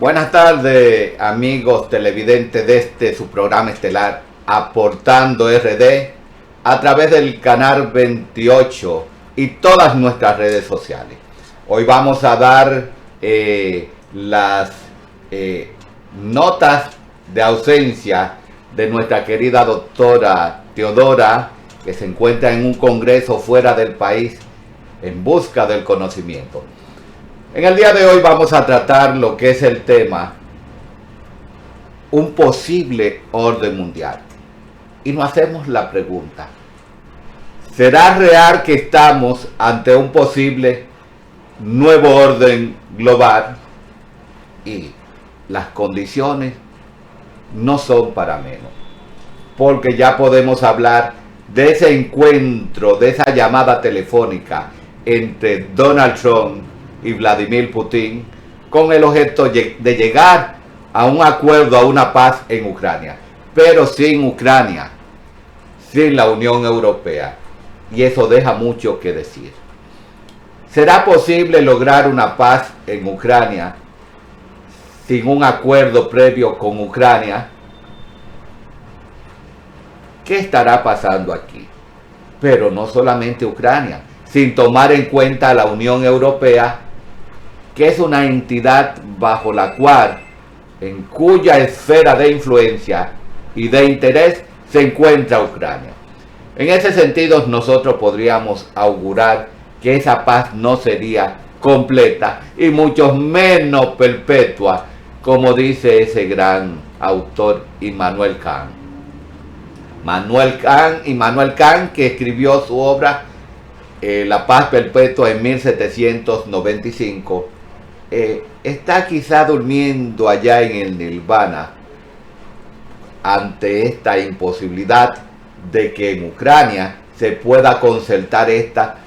Buenas tardes, amigos televidentes de su programa estelar Aportando RD a través del canal 28 y todas nuestras redes sociales. Hoy vamos a dar las notas de ausencia de nuestra querida doctora Teodora, que se encuentra en un congreso fuera del país en busca del conocimiento. En el día de hoy vamos a tratar lo que es el tema, un posible orden mundial. Y nos hacemos la pregunta, ¿será real que estamos ante un posible nuevo orden global? Y las condiciones no son para menos, porque ya podemos hablar de ese encuentro, de esa llamada telefónica entre Donald Trump y Vladimir Putin, con el objeto de llegar a un acuerdo, a una paz en Ucrania, pero sin Ucrania, sin la Unión Europea, y eso deja mucho que decir. ¿Será posible lograr una paz en Ucrania sin un acuerdo previo con Ucrania? ¿Qué estará pasando aquí? Pero no solamente Ucrania, sin tomar en cuenta a la Unión Europea, que es una entidad bajo la cual, en cuya esfera de influencia y de interés se encuentra Ucrania. En ese sentido, nosotros podríamos augurar que esa paz no sería completa y mucho menos perpetua, como dice ese gran autor Immanuel Kant. Immanuel Kant, que escribió su obra La paz perpetua en 1795, está quizá durmiendo allá en el Nirvana ante esta imposibilidad de que en Ucrania se pueda concertar esta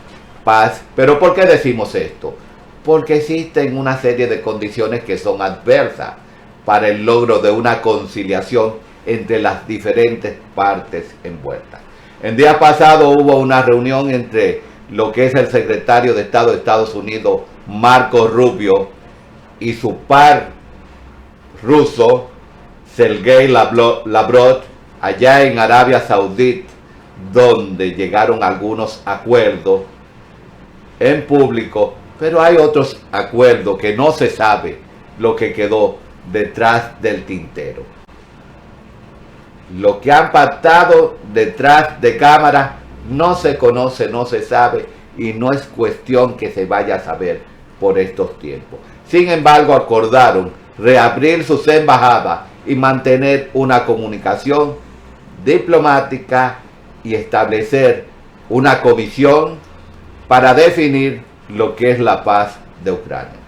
paz. ¿Pero por qué decimos esto? Porque existen una serie de condiciones que son adversas para el logro de una conciliación entre las diferentes partes envueltas. El día pasado hubo una reunión entre lo que es el secretario de Estado de Estados Unidos, Marco Rubio, y su par ruso, Sergei Lavrov, allá en Arabia Saudita, donde llegaron algunos acuerdos en público, pero hay otros acuerdos que no se sabe lo que quedó detrás del tintero. Lo que han pactado detrás de cámara no se conoce, no se sabe, y no es cuestión que se vaya a saber por estos tiempos. Sin embargo, acordaron reabrir sus embajadas y mantener una comunicación diplomática y establecer una comisión para definir lo que es la paz de Ucrania.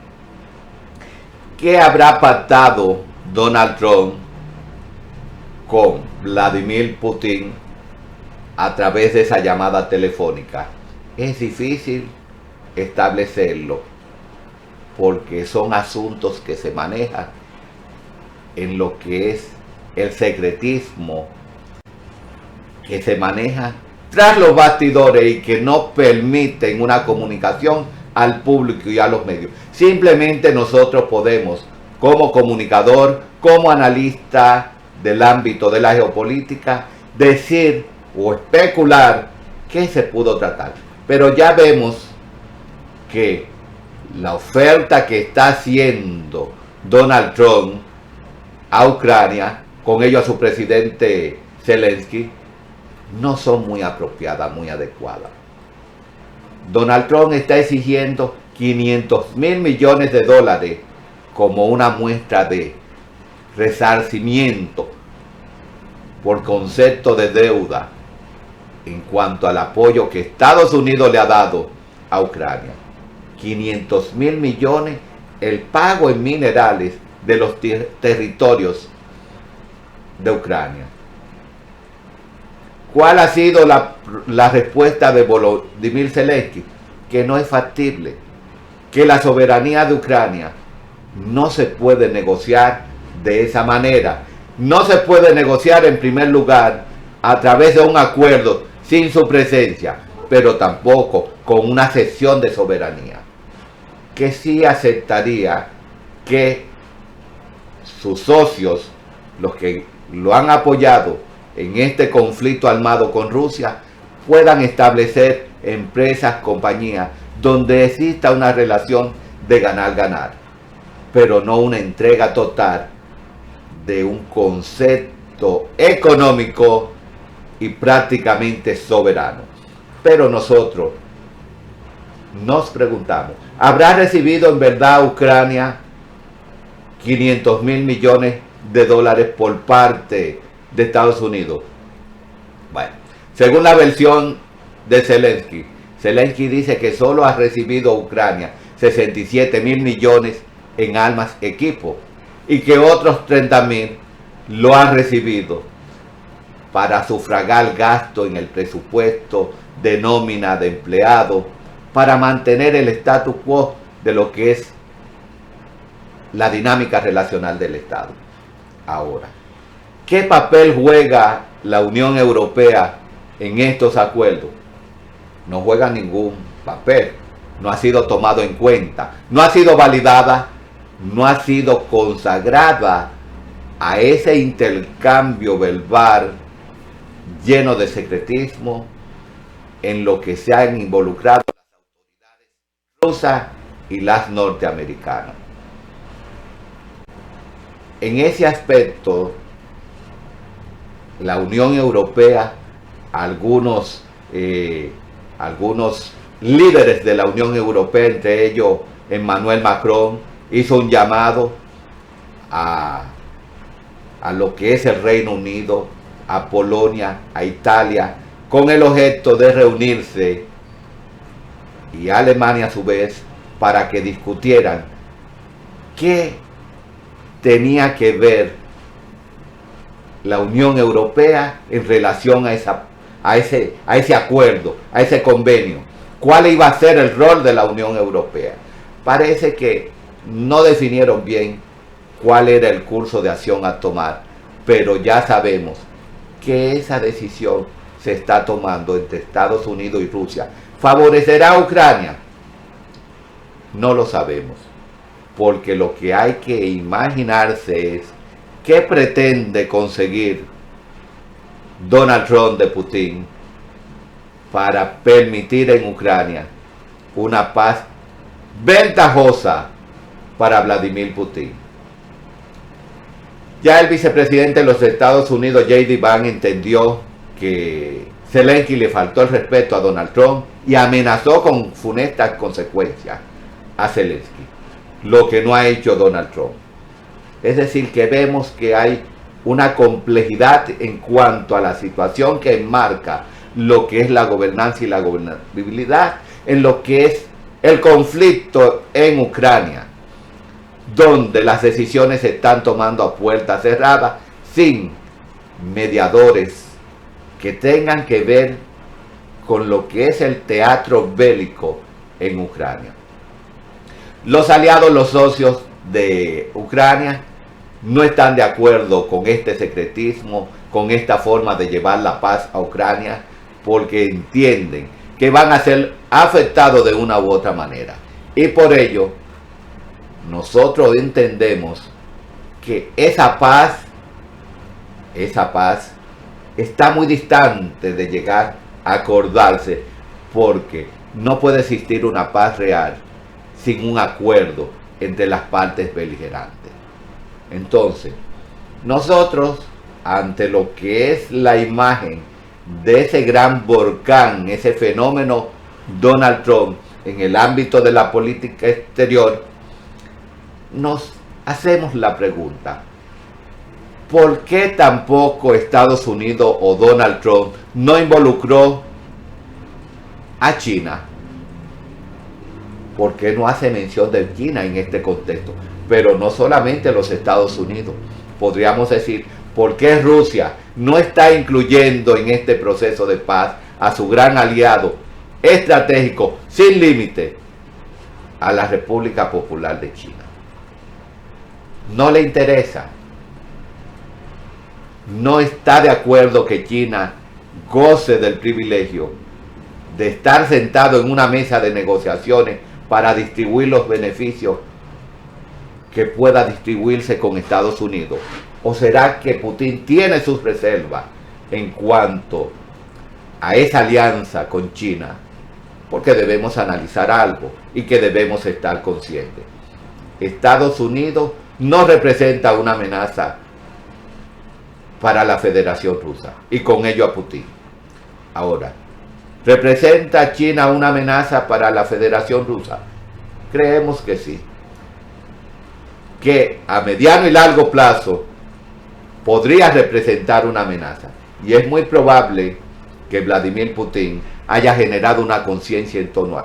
¿Qué habrá pactado Donald Trump con Vladimir Putin a través de esa llamada telefónica? Es difícil establecerlo, porque son asuntos que se manejan en lo que es el secretismo, que se maneja tras los bastidores y que no permiten una comunicación al público y a los medios. Simplemente nosotros podemos, como comunicador, como analista del ámbito de la geopolítica, decir o especular qué se pudo tratar. Pero ya vemos que la oferta que está haciendo Donald Trump a Ucrania, con ello a su presidente Zelensky, no son muy apropiadas, muy adecuadas. Donald Trump está exigiendo 500.000 millones de dólares como una muestra de resarcimiento por concepto de deuda en cuanto al apoyo que Estados Unidos le ha dado a Ucrania. 500.000 millones el pago en minerales de los territorios de Ucrania. ¿Cuál ha sido la respuesta de Volodymyr Zelensky? Que no es factible, que la soberanía de Ucrania no se puede negociar de esa manera. No se puede negociar, en primer lugar, a través de un acuerdo sin su presencia, pero tampoco con una cesión de soberanía. Que sí aceptaría que sus socios, los que lo han apoyado en este conflicto armado con Rusia, puedan establecer empresas, compañías, donde exista una relación de ganar-ganar, pero no una entrega total de un concepto económico y prácticamente soberano. Pero nosotros nos preguntamos, ¿habrá recibido en verdad Ucrania 500 mil millones de dólares por parte de Estados Unidos? Bueno, según la versión de Zelensky dice que solo ha recibido Ucrania 67 mil millones en armas, equipo, y que otros 30 mil lo han recibido para sufragar gasto en el presupuesto de nómina de empleados, para mantener el status quo de lo que es la dinámica relacional del Estado. Ahora, ¿qué papel juega la Unión Europea en estos acuerdos? No juega ningún papel, no ha sido tomado en cuenta, no ha sido validada, no ha sido consagrada a ese intercambio verbal lleno de secretismo en lo que se han involucrado las autoridades rusas y las norteamericanas. En ese aspecto, la Unión Europea, algunos líderes de la Unión Europea, entre ellos Emmanuel Macron, hizo un llamado a lo que es el Reino Unido, a Polonia, a Italia, con el objeto de reunirse, y a Alemania a su vez, para que discutieran qué tenía que ver la Unión Europea en relación a ese acuerdo, a ese convenio. ¿Cuál iba a ser el rol de la Unión Europea? Parece que no definieron bien cuál era el curso de acción a tomar, pero ya sabemos que esa decisión se está tomando entre Estados Unidos y Rusia. ¿Favorecerá a Ucrania? No lo sabemos, porque lo que hay que imaginarse es qué pretende conseguir Donald Trump de Putin para permitir en Ucrania una paz ventajosa para Vladimir Putin. Ya el vicepresidente de los Estados Unidos, J.D. Vance, entendió que Zelensky le faltó el respeto a Donald Trump y amenazó con funestas consecuencias a Zelensky, lo que no ha hecho Donald Trump. Es decir, que vemos que hay una complejidad en cuanto a la situación que enmarca lo que es la gobernanza y la gobernabilidad en lo que es el conflicto en Ucrania, donde las decisiones se están tomando a puerta cerrada, sin mediadores que tengan que ver con lo que es el teatro bélico en Ucrania. Los aliados, los socios de Ucrania, no están de acuerdo con este secretismo, con esta forma de llevar la paz a Ucrania, porque entienden que van a ser afectados de una u otra manera. Y por ello, nosotros entendemos que esa paz está muy distante de llegar a acordarse, porque no puede existir una paz real sin un acuerdo entre las partes beligerantes. Entonces, nosotros, ante lo que es la imagen de ese gran volcán, ese fenómeno Donald Trump en el ámbito de la política exterior, nos hacemos la pregunta: ¿por qué tampoco Estados Unidos o Donald Trump no involucró a China? ¿Por qué no hace mención de China en este contexto? Pero no solamente los Estados Unidos. Podríamos decir, ¿por qué Rusia no está incluyendo en este proceso de paz a su gran aliado estratégico, sin límite, a la República Popular de China? No le interesa. No está de acuerdo que China goce del privilegio de estar sentado en una mesa de negociaciones para distribuir los beneficios que pueda distribuirse con Estados Unidos? ¿O será que Putin tiene sus reservas en cuanto a esa alianza con China? Porque debemos analizar algo y que debemos estar conscientes. Estados Unidos no representa una amenaza para la Federación Rusa y con ello a Putin. Ahora, ¿representa China una amenaza para la Federación Rusa? Creemos que sí. Que a mediano y largo plazo podría representar una amenaza. Y es muy probable que Vladimir Putin haya generado una conciencia en torno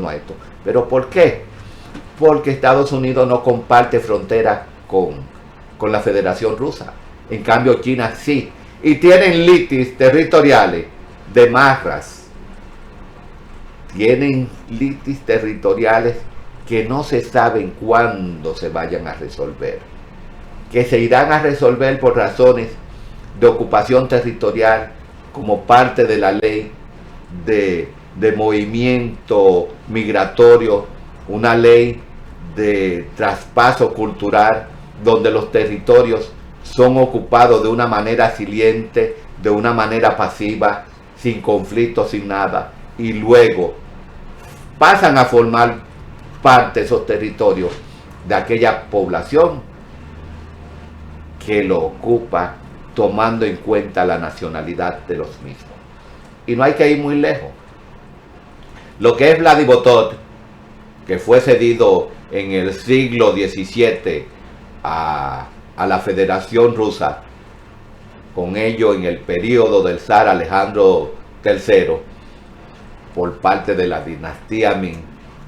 a esto. ¿Pero por qué? Porque Estados Unidos no comparte frontera con la Federación Rusa. En cambio China sí. Y tienen litis territoriales de marras. Tienen litis territoriales que no se saben cuándo se vayan a resolver. Que se irán a resolver por razones de ocupación territorial como parte de la ley de movimiento migratorio, una ley de traspaso cultural donde los territorios son ocupados de una manera silente, de una manera pasiva, sin conflicto, sin nada, y luego pasan a formar parte de esos territorios de aquella población que lo ocupa, tomando en cuenta la nacionalidad de los mismos. Y no hay que ir muy lejos. Lo que es Vladivostok, que fue cedido en el siglo XVII a la Federación Rusa, con ello en el periodo del zar Alejandro III, por parte de la dinastía Ming,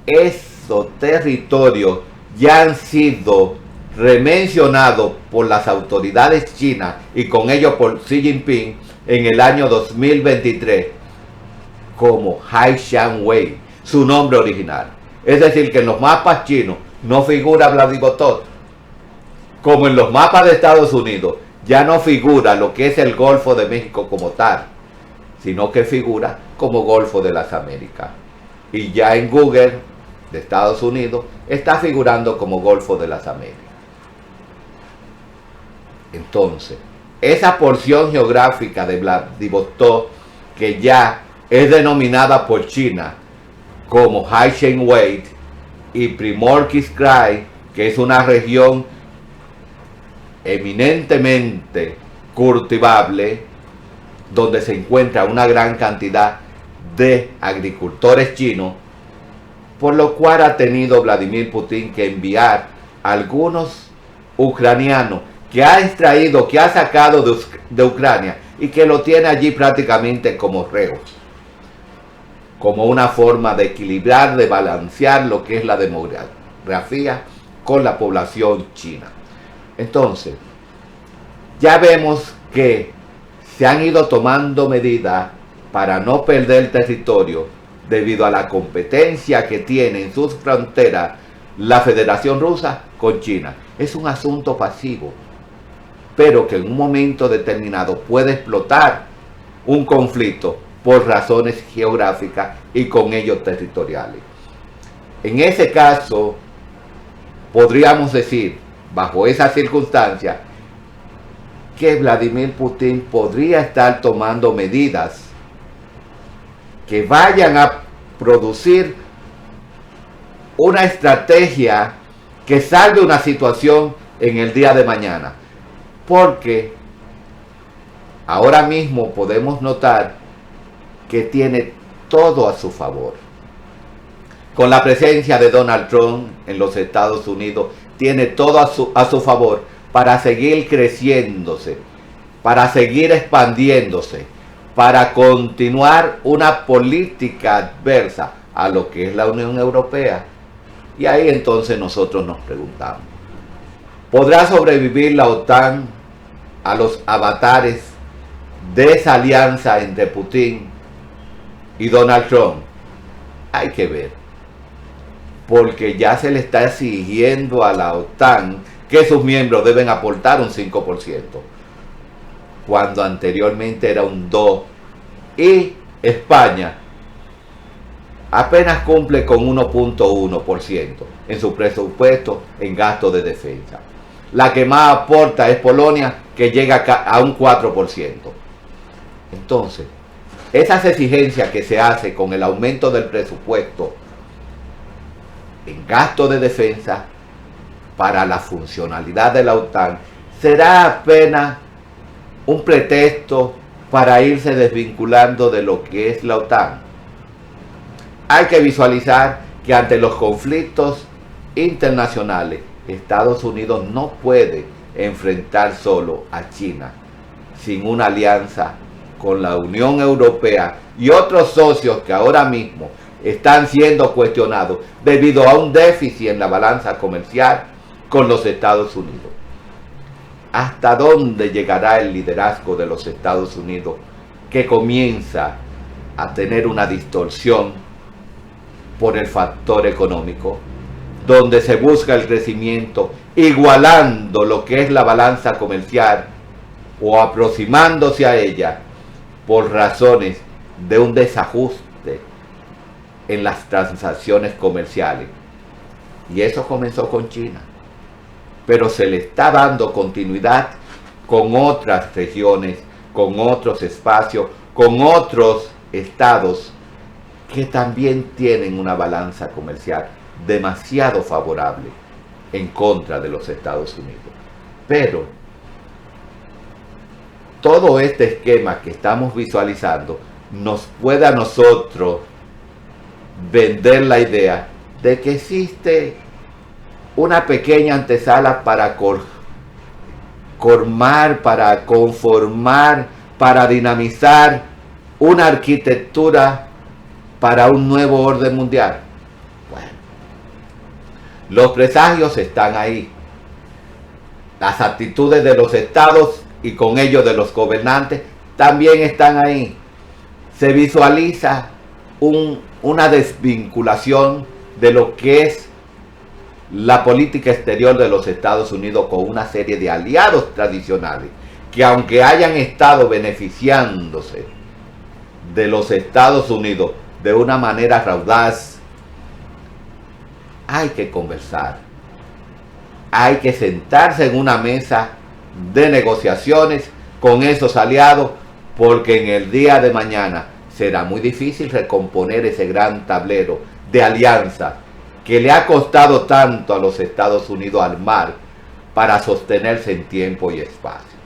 esos territorios ya han sido remencionados por las autoridades chinas y con ello por Xi Jinping en el año 2023 como Haishan-Wei, su nombre original. Es decir, que en los mapas chinos no figura Vladivostok, como en los mapas de Estados Unidos ya no figura lo que es el Golfo de México como tal, sino que figura como Golfo de las Américas. Y ya en Google de Estados Unidos está figurando como Golfo de las Américas. Entonces, esa porción geográfica de Vladivostok, que ya es denominada por China como Haishan-Wei y Primorský Krai, que es una región eminentemente cultivable, donde se encuentra una gran cantidad de agricultores chinos, por lo cual ha tenido Vladimir Putin que enviar a algunos ucranianos que ha extraído, que ha sacado de Ucrania y que lo tiene allí prácticamente como reos, como una forma de equilibrar, de balancear lo que es la demografía con la población china. Entonces, ya vemos que se han ido tomando medidas para no perder territorio debido a la competencia que tiene en sus fronteras la Federación Rusa con China. Es un asunto pasivo, pero que en un momento determinado puede explotar un conflicto por razones geográficas y con ello territoriales. En ese caso, podríamos decir, bajo esas circunstancias, que Vladimir Putin podría estar tomando medidas que vayan a producir una estrategia que salve una situación en el día de mañana. Porque ahora mismo podemos notar que tiene todo a su favor. Con la presencia de Donald Trump en los Estados Unidos, tiene todo a su favor para seguir creciéndose, para seguir expandiéndose, para continuar una política adversa a lo que es la Unión Europea. Y ahí entonces nosotros nos preguntamos, ¿podrá sobrevivir la OTAN a los avatares de esa alianza entre Putin y Donald Trump? Hay que ver, porque ya se le está exigiendo a la OTAN que sus miembros deben aportar un 5%, cuando anteriormente era un 2%, y España apenas cumple con 1.1%. en su presupuesto en gasto de defensa. La que más aporta es Polonia, que llega a un 4%. Entonces, esas exigencias que se hace con el aumento del presupuesto en gasto de defensa para la funcionalidad de la OTAN será apenas un pretexto para irse desvinculando de lo que es la OTAN. Hay que visualizar que ante los conflictos internacionales, Estados Unidos no puede enfrentar solo a China sin una alianza con la Unión Europea y otros socios que ahora mismo están siendo cuestionados debido a un déficit en la balanza comercial con los Estados Unidos. ¿Hasta dónde llegará el liderazgo de los Estados Unidos, que comienza a tener una distorsión por el factor económico, donde se busca el crecimiento igualando lo que es la balanza comercial o aproximándose a ella por razones de un desajuste en las transacciones comerciales? Y eso comenzó con China, pero se le está dando continuidad con otras regiones, con otros espacios, con otros estados que también tienen una balanza comercial demasiado favorable en contra de los Estados Unidos. Pero todo este esquema que estamos visualizando nos puede a nosotros vender la idea de que existe una pequeña antesala para para conformar, para dinamizar una arquitectura para un nuevo orden mundial. Bueno, los presagios están ahí. Las actitudes de los estados y con ello de los gobernantes también están ahí. Se visualiza una desvinculación de lo que es la política exterior de los Estados Unidos con una serie de aliados tradicionales que, aunque hayan estado beneficiándose de los Estados Unidos de una manera raudaz, hay que conversar, hay que sentarse en una mesa de negociaciones con esos aliados, porque en el día de mañana será muy difícil recomponer ese gran tablero de alianza que le ha costado tanto a los Estados Unidos armar para sostenerse en tiempo y espacio.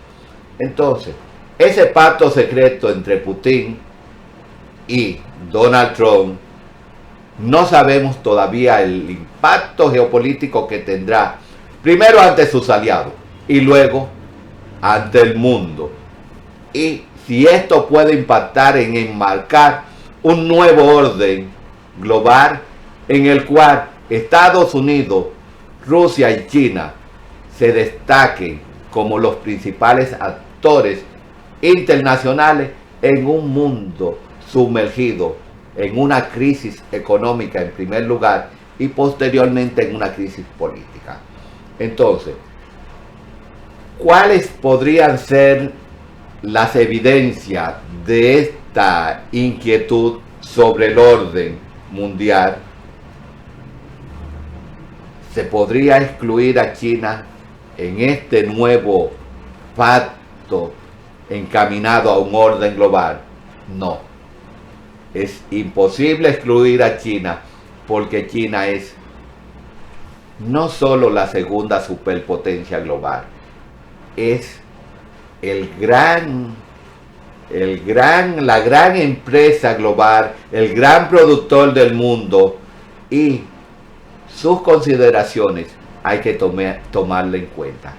Entonces, ese pacto secreto entre Putin y Donald Trump, no sabemos todavía el impacto geopolítico que tendrá, primero ante sus aliados y luego ante el mundo. Y si esto puede impactar en enmarcar un nuevo orden global en el cual Estados Unidos, Rusia y China se destaquen como los principales actores internacionales en un mundo sumergido en una crisis económica en primer lugar y posteriormente en una crisis política. Entonces, ¿cuáles podrían ser las evidencias de esta inquietud sobre el orden mundial? ¿Se podría excluir a China en este nuevo pacto encaminado a un orden global? No. Es imposible excluir a China, porque China es no solo la segunda superpotencia global, es la gran empresa global, el gran productor del mundo, y sus consideraciones hay que tomarla en cuenta.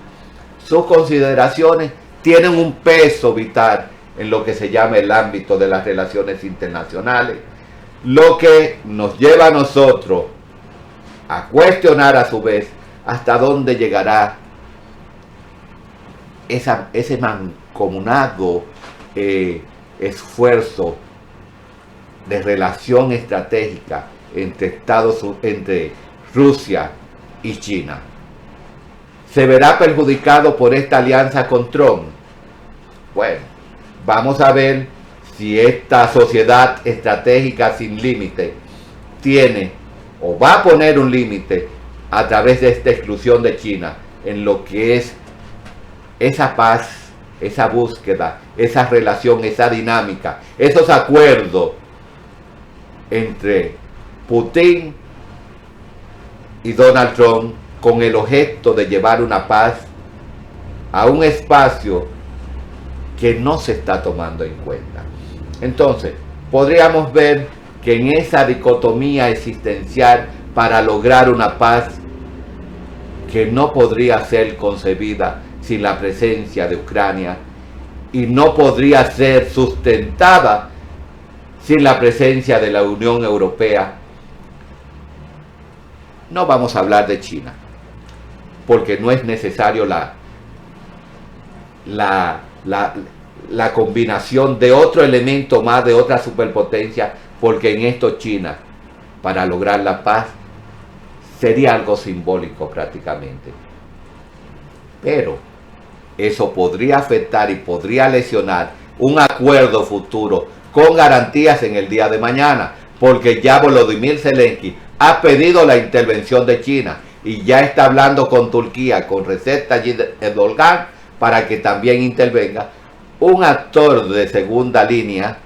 Sus consideraciones tienen un peso vital en lo que se llama el ámbito de las relaciones internacionales, lo que nos lleva a nosotros a cuestionar a su vez hasta dónde llegará ese mancomunado esfuerzo de relación estratégica entre Rusia y China. ¿Se verá perjudicado por esta alianza con Trump? Bueno, vamos a ver si esta sociedad estratégica sin límite tiene o va a poner un límite a través de esta exclusión de China en lo que es esa paz, esa búsqueda, esa relación, esa dinámica, esos acuerdos entre Putin y Donald Trump con el objeto de llevar una paz a un espacio que no se está tomando en cuenta. Entonces, podríamos ver que en esa dicotomía existencial para lograr una paz que no podría ser concebida sin la presencia de Ucrania y no podría ser sustentada sin la presencia de la Unión Europea, no vamos a hablar de China, porque no es necesario la combinación de otro elemento más, de otra superpotencia, porque en esto China, para lograr la paz, sería algo simbólico prácticamente. Pero eso podría afectar y podría lesionar un acuerdo futuro con garantías en el día de mañana, porque ya Volodymyr Zelensky ha pedido la intervención de China y ya está hablando con Turquía, con Recep Tayyip Erdogan, para que también intervenga un actor de segunda línea,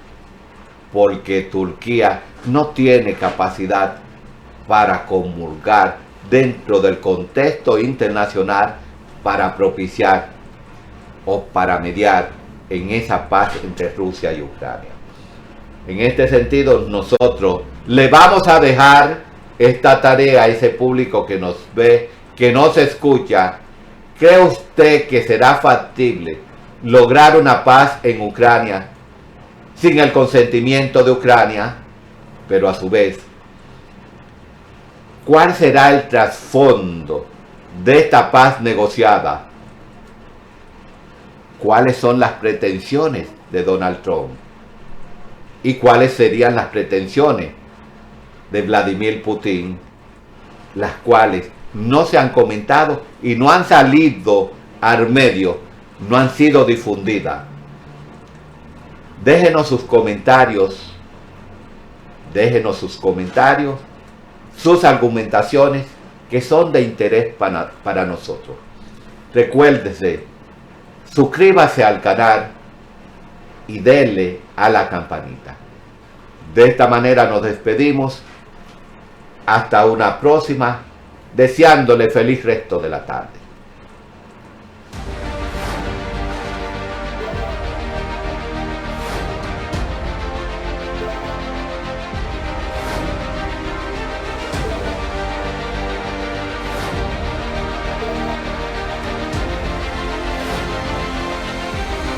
porque Turquía no tiene capacidad para comulgar dentro del contexto internacional para propiciar o para mediar en esa paz entre Rusia y Ucrania. En este sentido, nosotros le vamos a dejar esta tarea a ese público que nos ve, que nos escucha. ¿Cree usted que será factible lograr una paz en Ucrania sin el consentimiento de Ucrania? Pero a su vez, ¿cuál será el trasfondo de esta paz negociada? ¿Cuáles son las pretensiones de Donald Trump? ¿Y cuáles serían las pretensiones de Vladimir Putin? Las cuales no se han comentado y no han salido al medio, no han sido difundidas. Déjenos sus comentarios, sus argumentaciones que son de interés para nosotros. Recuérdese, suscríbase al canal y denle a la campanita. De esta manera nos despedimos. Hasta una próxima, deseándole feliz resto de la tarde.